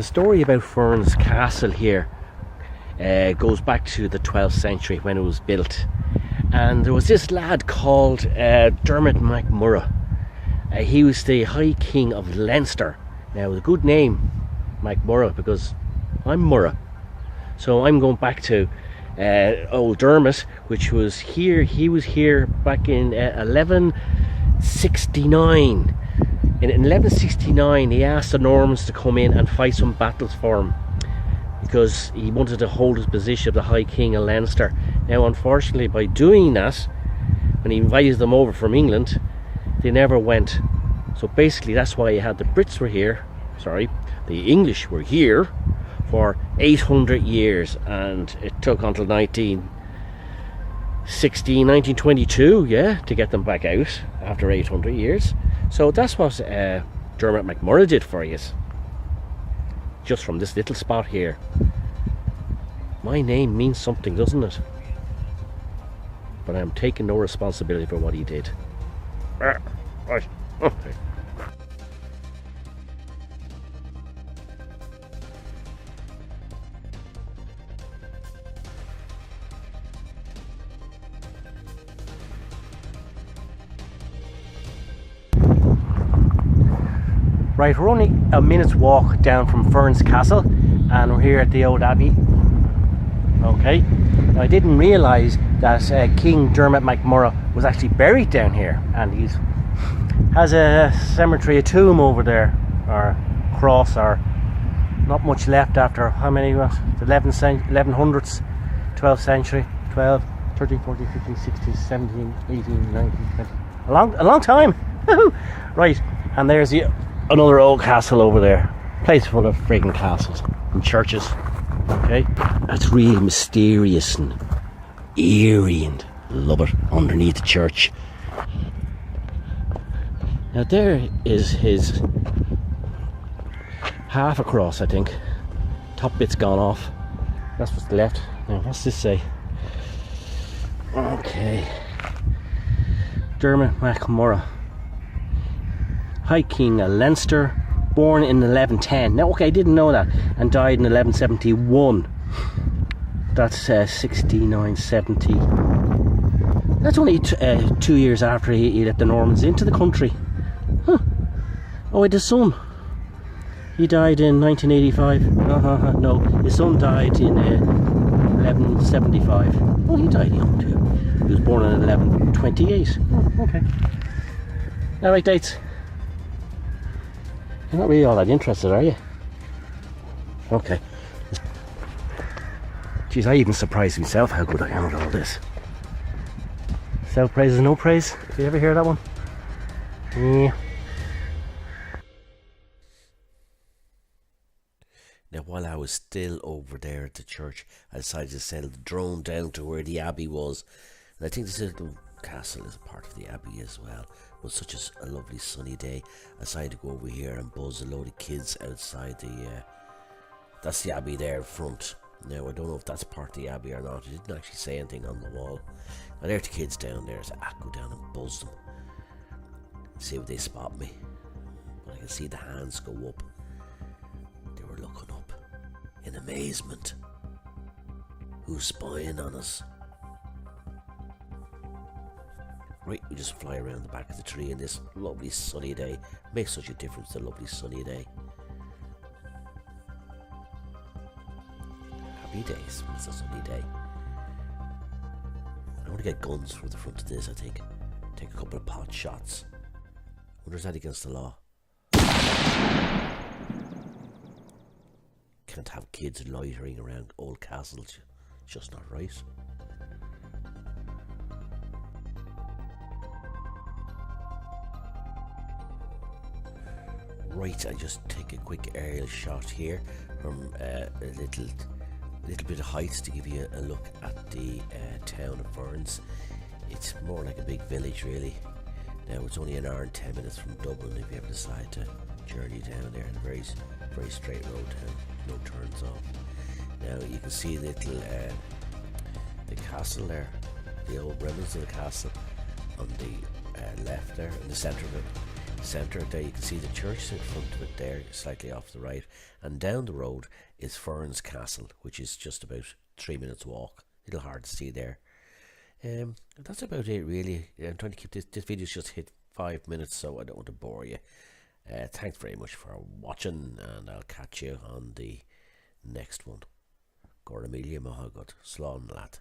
The story about Ferns Castle here goes back to the 12th century when it was built, and there was this lad called Dermot MacMurrough. He was the High King of Leinster. Now, a good name, MacMurrough, because I'm Murrough, so I'm going back to old Dermot, which was here. He was here back in 1169. In 1169, he asked the Normans to come in and fight some battles for him because he wanted to hold his position of the High King of Leinster. Now, unfortunately, by doing that, when he invited them over from England, they never went. So basically, that's why you had the English were here for 800 years, and it took until 1922, to get them back out after 800 years. So that's what Dermot MacMurrough did for you, just from this little spot here. My name means something, doesn't it? But I'm taking no responsibility for what he did. Right. Okay. Right, we're only a minute's walk down from Ferns Castle, and we're here at the old Abbey. Okay, now I didn't realise that King Dermot MacMurrough was actually buried down here, and he has a cemetery, a tomb over there, or cross, or not much left after how many was the 1100s, 12th century, 12, 13, 14, 15, 16, 17, 18, 19, 20, a long time. Right, and there's another old castle over there. Place full of friggin' castles and churches. Okay, that's really mysterious and eerie, and love it, underneath the church. Now there is his half across, I think. Top bit's gone off. That's what's left. Now what's this say? Okay, Dermot MacMurrough, High King of Leinster, born in 1110. Now, okay, I didn't know that, and died in 1171. That's 6970. That's only 2 years after he let the Normans into the country. Huh. Oh, wait, his son. He died in 1985. No, his son died in 1175. Oh, he died young too. He was born in 1128. Oh, okay. All right, dates. You're not really all that interested, are you? Okay. Geez, I even surprised myself how good I am at all this. Self-praise is no praise. Did you ever hear that one? Yeah. Now, while I was still over there at the church, I decided to send the drone down to where the Abbey was. And I think this little castle is a part of the Abbey as well. It was such a lovely sunny day. I decided to go over here and buzz a load of kids outside that's the Abbey there in front. Now, I don't know if that's part of the Abbey or not. It didn't actually say anything on the wall. Now, there's the kids down there, so I go down and buzz them. See if they spot me. But I can see the hands go up. They were looking up in amazement. Who's spying on us? Right, we just fly around the back of the tree in this lovely sunny day. Makes such a difference, the lovely sunny day. Happy days when it's a sunny day. I want to get guns for the front of this, I think. Take a couple of pot shots. Wonder is that against the law? Can't have kids loitering around old castles. It's just not right. Right, I just take a quick aerial shot here from a little bit of height to give you a look at the town of Ferns. It's more like a big village, really. Now, it's only an hour and 10 minutes from Dublin if you ever decide to journey down there, in a very straight road town, no turns off. Now, you can see the castle there, the old remnants of the castle on the left there, in the centre of it. centre. There you can see the church in front of it there, slightly off the right, and down the road is Ferns Castle, which is just about 3 minutes walk. A little hard to see there. That's about it really. I'm trying to keep this video's just hit 5 minutes, so I don't want to bore you. Thanks very much for watching, and I'll catch you on the next one. Gor Amelia Mahagod. Slán Lat.